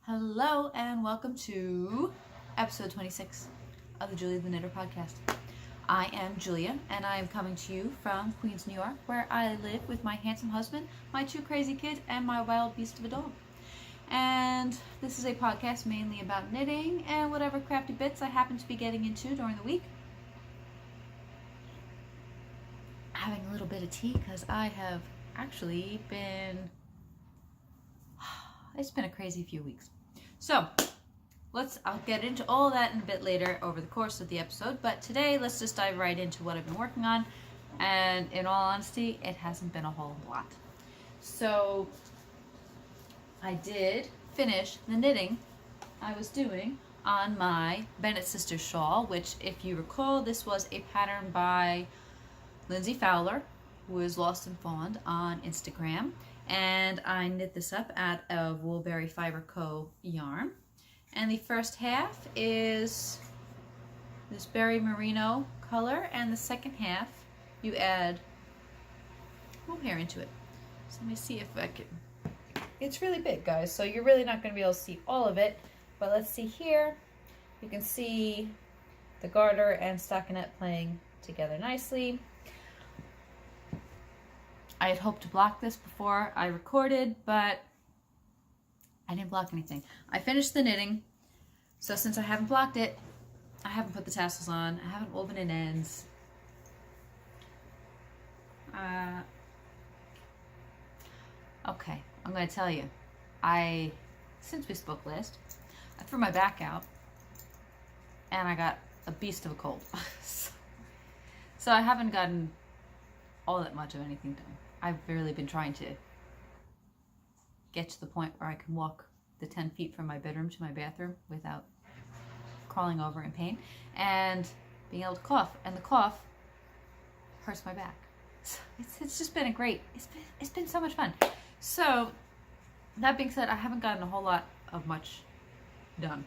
Hello and welcome to episode 26 of the Julia the Knitter podcast. I am Julia and I am coming to you from Queens, New York, where I live with my handsome husband, my two crazy kids, and my wild beast of a dog. And this is a podcast mainly about knitting and whatever crafty bits I happen to be getting into during the week. Having a little bit of tea because I have actually it's been a crazy few weeks. So I'll get into all that in a bit later over the course of the episode, but today let's just dive right into what I've been working on, and in all honesty, it hasn't been a whole lot. So I did finish the knitting I was doing on my Bennet Sisters Shawl, which, if you recall, this was a pattern by Lindsay Fowler, who is Lost and Fawned on Instagram, and I knit this up out of Woolberry Fiber Co. yarn. And the first half is this berry merino color, and the second half you add mohair into it. So let me see if I can. It's really big, guys, so you're really not going to be able to see all of it, but let's see here. You can see the garter and stockinette playing together nicely. I had hoped to block this before I recorded, but I didn't block anything. I finished the knitting, so since I haven't blocked it, I haven't put the tassels on, I haven't woven in ends. Okay, I'm going to tell you, since we spoke last, I threw my back out, and I got a beast of a cold. So I haven't gotten all that much of anything done. I've really been trying to get to the point where I can walk the 10 feet from my bedroom to my bathroom without crawling over in pain, and being able to cough, and the cough hurts my back. So it's just been it's been so much fun. So that being said, I haven't gotten a whole lot of much done.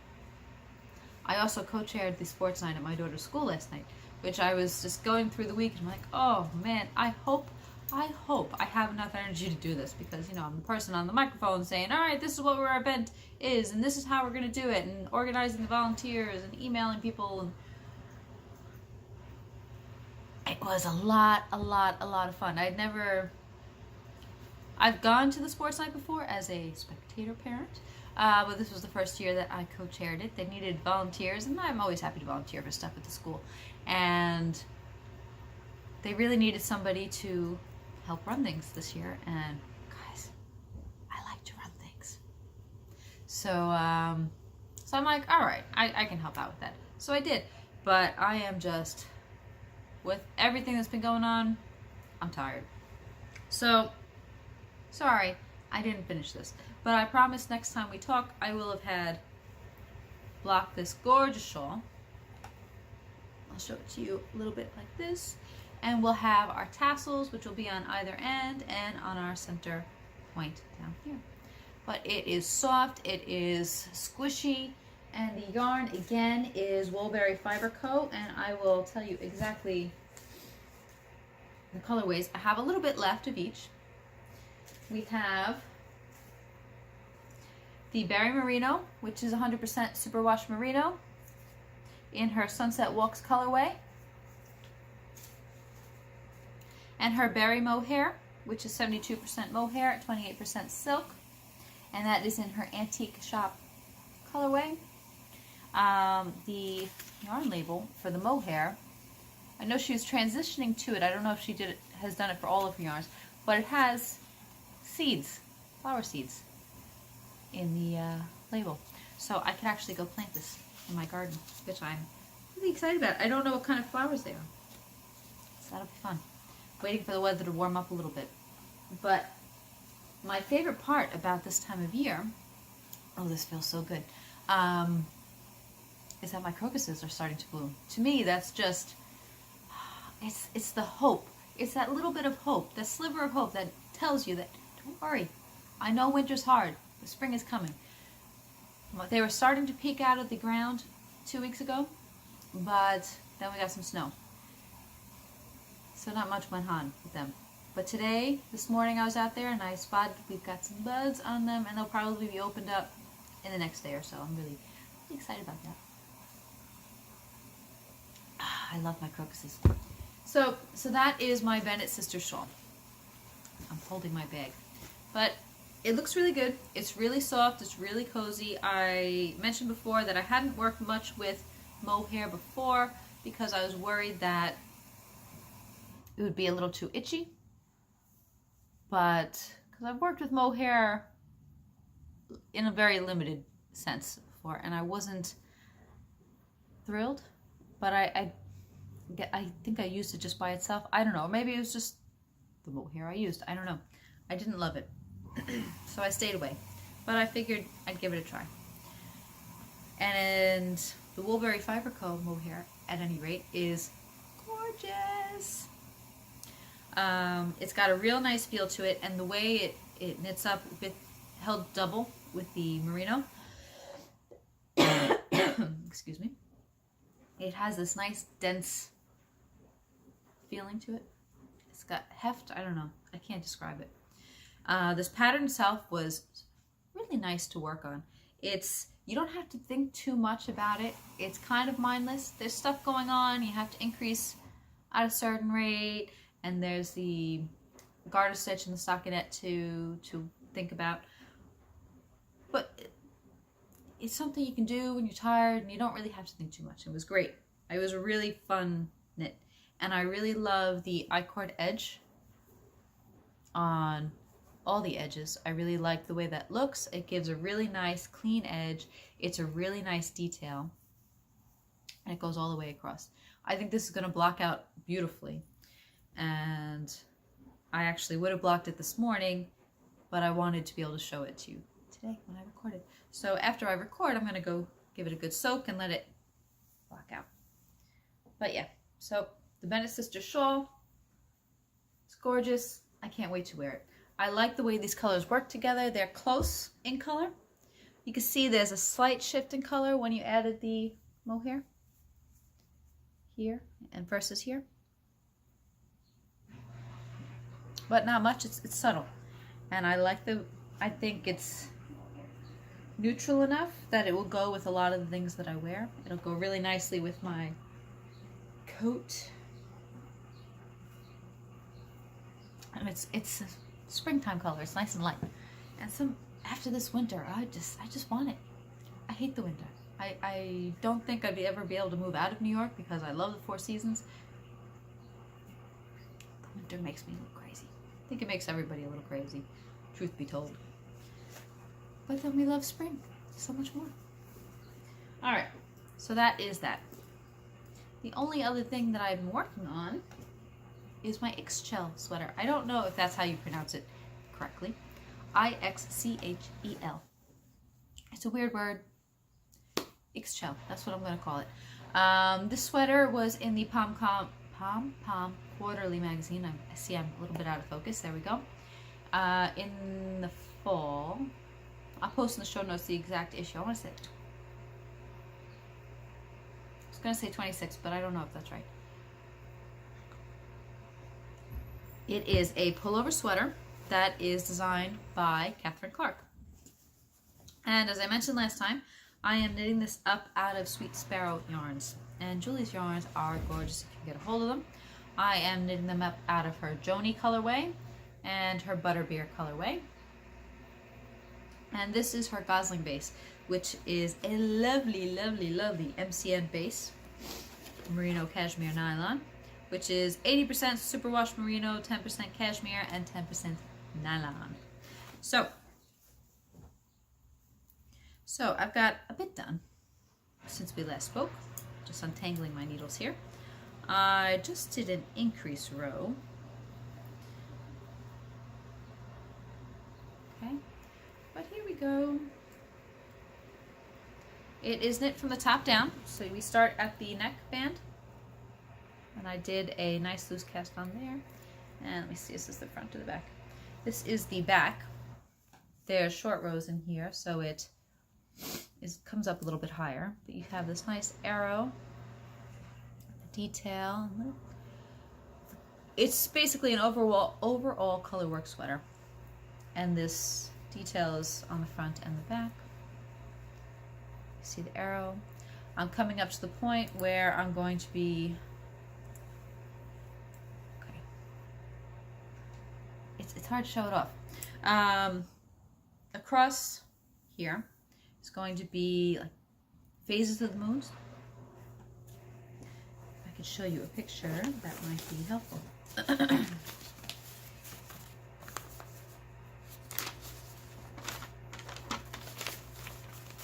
I also co-chaired the sports night at my daughter's school last night, which I was just going through the week, and I'm like, oh man, I hope I have enough energy to do this, because, you know, I'm the person on the microphone saying, all right, this is what our event is, and this is how we're going to do it, and organizing the volunteers and emailing people. And it was a lot of fun. I've gone to the sports night before as a spectator parent, but this was the first year that I co-chaired it. They needed volunteers, and I'm always happy to volunteer for stuff at the school, and they really needed somebody to help run things this year, and guys, I like to run things. So I'm like, all right, I can help out with that. So I did, but I am just, with everything that's been going on, I'm tired. So, sorry, I didn't finish this, but I promise next time we talk, I will have had blocked this gorgeous shawl. I'll show it to you a little bit like this. And we'll have our tassels, which will be on either end, and on our center point down here. But it is soft, it is squishy, and the yarn, again, is Woolberry Fiber Co. And I will tell you exactly the colorways. I have a little bit left of each. We have the Berry Merino, which is 100% superwash merino, in her Sunset Walks colorway. And her berry mohair, which is 72% mohair at 28% silk, and that is in her Antique Shop colorway. The yarn label for the mohair, I know she was transitioning to it. I don't know if she has done it for all of her yarns, but it has seeds, flower seeds, in the label. So I could actually go plant this in my garden, which I'm really excited about. I don't know what kind of flowers they are, so that'll be fun. Waiting for the weather to warm up a little bit. But my favorite part about this time of year, oh, this feels so good, is that my crocuses are starting to bloom. To me, that's just, it's the hope. It's that little bit of hope, that sliver of hope that tells you that, don't worry, I know winter's hard, the spring is coming. They were starting to peek out of the ground 2 weeks ago, but then we got some snow. So not much went on with them. But today, this morning, I was out there and I spotted we've got some buds on them, and they'll probably be opened up in the next day or so. I'm really, really excited about that. I love my crocuses. So that is my Bennet Sisters Shawl. I'm holding my bag. But it looks really good. It's really soft. It's really cozy. I mentioned before that I hadn't worked much with mohair before because I was worried that it would be a little too itchy. But because I've worked with mohair in a very limited sense before, and I wasn't thrilled, but I think I used it just by itself. I don't know. Maybe it was just the mohair I used. I don't know. I didn't love it. So I stayed away. But I figured I'd give it a try. And the Woolberry Fiber Co. mohair, at any rate, is gorgeous. It's got a real nice feel to it, and the way it knits up with held double with the merino. Excuse me. It has this nice dense feeling to it. It's got heft. I don't know. I can't describe it. This pattern itself was really nice to work on. You don't have to think too much about it. It's kind of mindless. There's stuff going on. You have to increase at a certain rate, and there's the garter stitch and the stockinette to think about. But it's something you can do when you're tired, and you don't really have to think too much. It was great. It was a really fun knit, and I really love the I-cord edge on all the edges. I really like the way that looks. It gives a really nice clean edge. It's a really nice detail, and it goes all the way across. I think this is going to block out beautifully, and I actually would have blocked it this morning, but I wanted to be able to show it to you today when I recorded. So after I record, I'm going to go give it a good soak and let it block out. But yeah, so the Bennet Sisters Shawl, it's gorgeous. I can't wait to wear it. I like the way these colors work together. They're close in color. You can see there's a slight shift in color when you added the mohair here and versus here, but not much. It's subtle, and I think it's neutral enough that it will go with a lot of the things that I wear. It'll go really nicely with my coat, and it's a springtime color. It's nice and light, and after this winter, I just want it. I hate the winter. I don't think I'd ever be able to move out of New York because I love the 4 seasons. The winter makes me a little crazy. I think it makes everybody a little crazy, truth be told. But then we love spring so much more. Alright, so that is that. The only other thing that I've been working on is my Ixchel sweater. I don't know if that's how you pronounce it correctly. Ixchel. It's a weird word. Ixchel, that's what I'm going to call it. This sweater was in the Pom Pom Quarterly magazine. I see I'm a little bit out of focus. There we go. In the fall. I'll post in the show notes the exact issue. I want to say, I was going to say 26, but I don't know if that's right. It is a pullover sweater that is designed by Catherine Clark. And as I mentioned last time, I am knitting this up out of Sweet Sparrow yarns. And Julie's yarns are gorgeous if you can get a hold of them. I am knitting them up out of her Joni colorway and her Butterbeer colorway. And this is her Gosling base, which is a lovely, lovely, lovely MCN base, merino cashmere nylon, which is 80% superwash merino, 10% cashmere, and 10% nylon. So I've got a bit done since we last spoke. Just untangling my needles here. I just did an increase row. Okay, but here we go. It is knit from the top down, so we start at the neck band. And I did a nice loose cast on there. And let me see, this is the front to the back. This is the back. There's short rows in here, so it comes up a little bit higher. But you have this nice arrow, the detail. It's basically an overall colorwork sweater. And this detail is on the front and the back. See the arrow? I'm coming up to the point where I'm going to be, okay, it's hard to show it off. Across here is going to be like phases of the moons. If I could show you a picture, that might be helpful.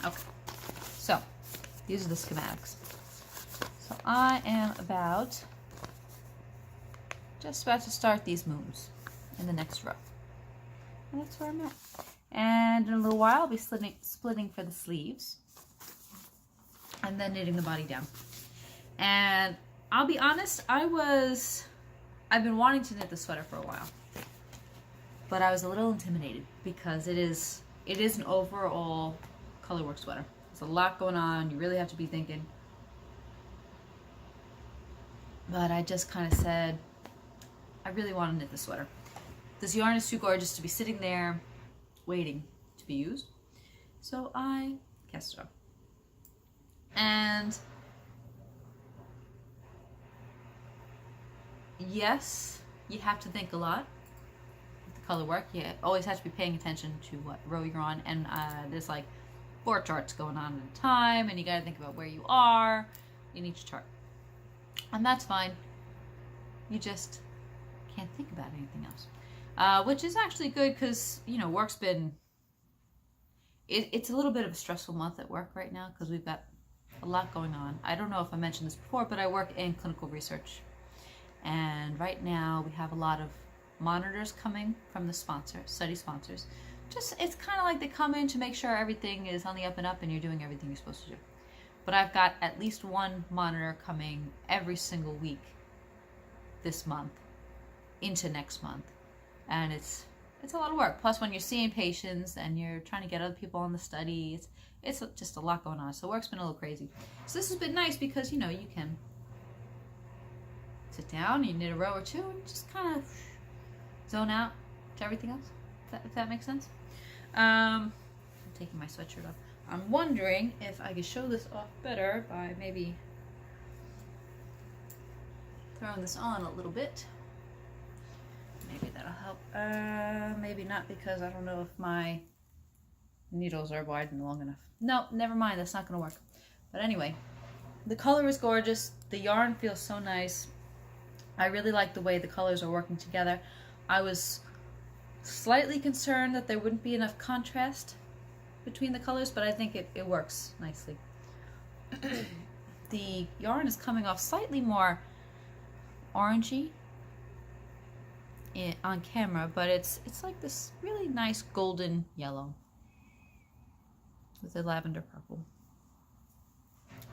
Okay, so these are the schematics. So I am just about to start these moons in the next row. And that's where I'm at. And in a little while, I'll be splitting for the sleeves and then knitting the body down. And I'll be honest, I've been wanting to knit the sweater for a while, but I was a little intimidated because it is an overall colorwork sweater. There's a lot going on. You really have to be thinking. But I just kind of said, I really want to knit this sweater. This yarn is too gorgeous to be sitting there waiting to be used. So I cast it off. And yes, you have to think a lot with the color work. You always have to be paying attention to what row you're on. And there's like 4 charts going on at a time, and you got to think about where you are in each chart. And that's fine. You just can't think about anything else. Which is actually good because, you know, work's been... It's a little bit of a stressful month at work right now because we've got a lot going on. I don't know if I mentioned this before, but I work in clinical research. And right now we have a lot of monitors coming from the study sponsors. It's kind of like they come in to make sure everything is on the up and up and you're doing everything you're supposed to do. But I've got at least one monitor coming every single week this month into next month. And it's a lot of work. Plus when you're seeing patients and you're trying to get other people on the study, it's just a lot going on. So work's been a little crazy. So this has been nice because, you know, you can sit down, you knit a row or two, and just kind of zone out to everything else, if that makes sense. I'm taking my sweatshirt off. I'm wondering if I could show this off better by maybe throwing this on a little bit. Maybe that'll help. Maybe not, because I don't know if my needles are wide and long enough. No, never mind. That's not going to work. But anyway, the color is gorgeous. The yarn feels so nice. I really like the way the colors are working together. I was slightly concerned that there wouldn't be enough contrast between the colors, but I think it works nicely. The yarn is coming off slightly more orangey on camera, but it's like this really nice golden yellow with a lavender purple.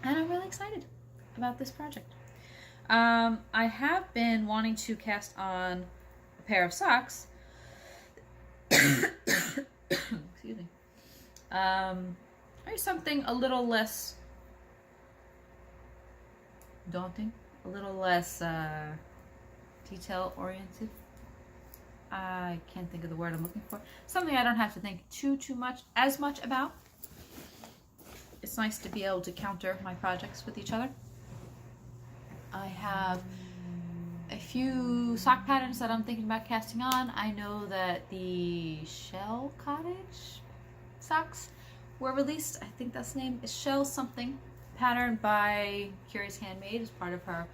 And I'm really excited about this project. I have been wanting to cast on a pair of socks. Excuse me. Or something a little less daunting, a little less detail oriented. I can't think of the word I'm looking for. Something I don't have to think as much about. It's nice to be able to counter my projects with each other. I have a few sock patterns that I'm thinking about casting on. I know that the Ixchel Cottage socks were released. I think that's the name. Ixchel something pattern by Curious Handmade as part of her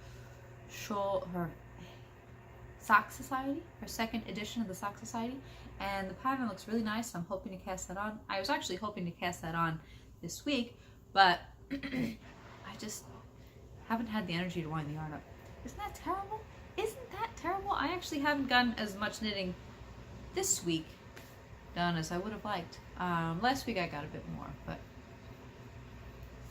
Sock Society, her second edition of the Sock Society, and the pattern looks really nice. I'm hoping to cast that on. I was actually hoping to cast that on this week, but I just haven't had the energy to wind the yarn up. Isn't that terrible? Isn't that terrible? I actually haven't gotten as much knitting this week done as I would have liked. Last week I got a bit more, but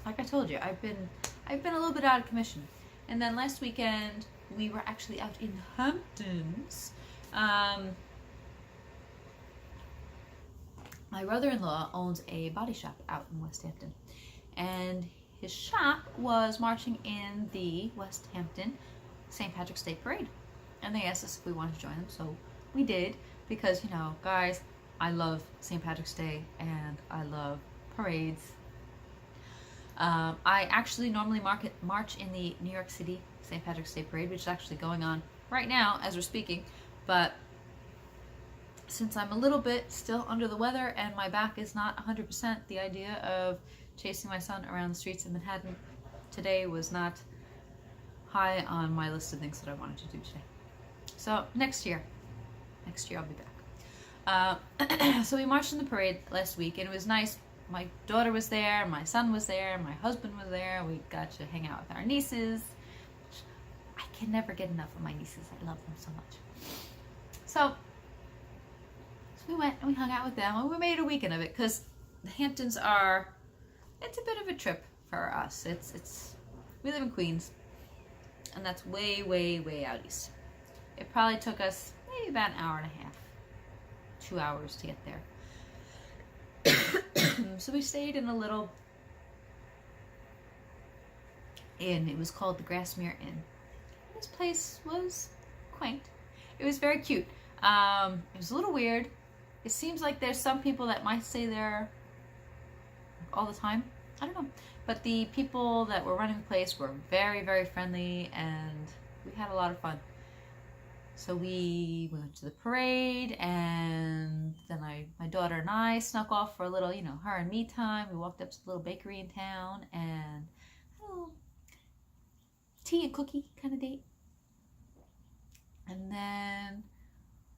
like I told you, I've been a little bit out of commission. And then last weekend we were actually out in Hamptons. My brother-in-law owns a body shop out in West Hampton, and his shop was marching in the West Hampton St. Patrick's Day Parade, and they asked us if we wanted to join them, so we did, because, you know, guys, I love St. Patrick's Day and I love parades. I actually normally march in the New York City St. Patrick's Day Parade, which is actually going on right now as we're speaking. But since I'm a little bit still under the weather and my back is not 100%, the idea of chasing my son around the streets of Manhattan today was not high on my list of things that I wanted to do today. So next year I'll be back. So we marched in the parade last week, and it was nice. My daughter was there, my son was there, my husband was there. We got to hang out with our nieces. I can never get enough of my nieces. I love them so much. So we went and we hung out with them, and we made a weekend of it, because the Hamptons it's a bit of a trip for us. We live in Queens, and that's way, way, way out east. It probably took us maybe about an hour and a half, 2 hours to get there. So we stayed in a little inn. It was called the Grassmere Inn. This place was quaint. It was very cute. It was a little weird. It seems like there's some people that might stay there all the time. I don't know. But the people that were running the place were very, very friendly, and we had a lot of fun. So we went to the parade, and then my daughter and I snuck off for a little, her and me time. We walked up to the little bakery in town and had a little tea and cookie kind of date. And then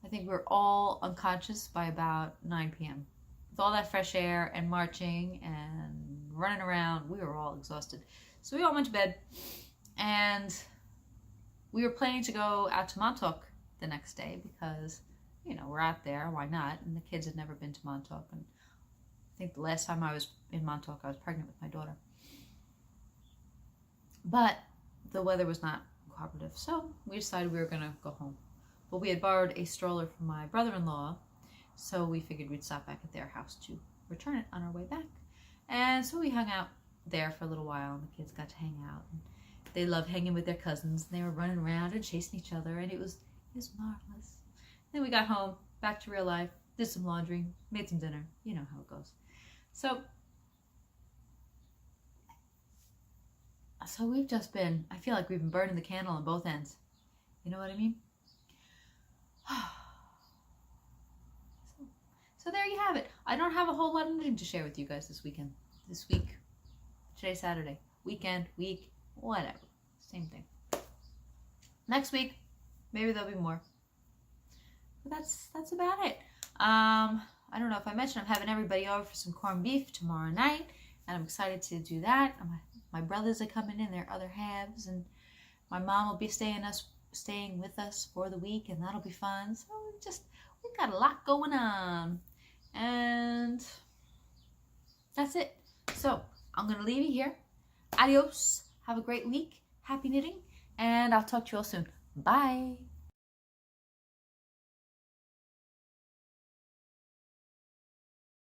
I think we were all unconscious by about 9 p.m. With all that fresh air and marching and running around, we were all exhausted. So we all went to bed, and we were planning to go out to Montauk the next day because, we're out there, why not? And the kids had never been to Montauk. And I think the last time I was in Montauk, I was pregnant with my daughter. But the weather was not cooperative, so we decided we were going to go home. But we had borrowed a stroller from my brother-in-law, so we figured we'd stop back at their house to return it on our way back. And so we hung out there for a little while, and the kids got to hang out. And they loved hanging with their cousins, and they were running around and chasing each other, and it was marvelous. Then we got home, back to real life, did some laundry, made some dinner. You know how it goes. So we've just been, I feel like we've been burning the candle on both ends. You know what I mean? So there you have it. I don't have a whole lot of anything to share with you guys this week. Today's Saturday. Weekend, week, whatever. Same thing. Next week, maybe there'll be more. But that's about it. I don't know if I mentioned I'm having everybody over for some corned beef tomorrow night, and I'm excited to do that. My brothers are coming in, their other halves, and my mom will be staying with us for the week, and that'll be fun. So we've got a lot going on, and that's it. So I'm gonna leave you here. Adios. Have a great week. Happy knitting, and I'll talk to you all soon. Bye.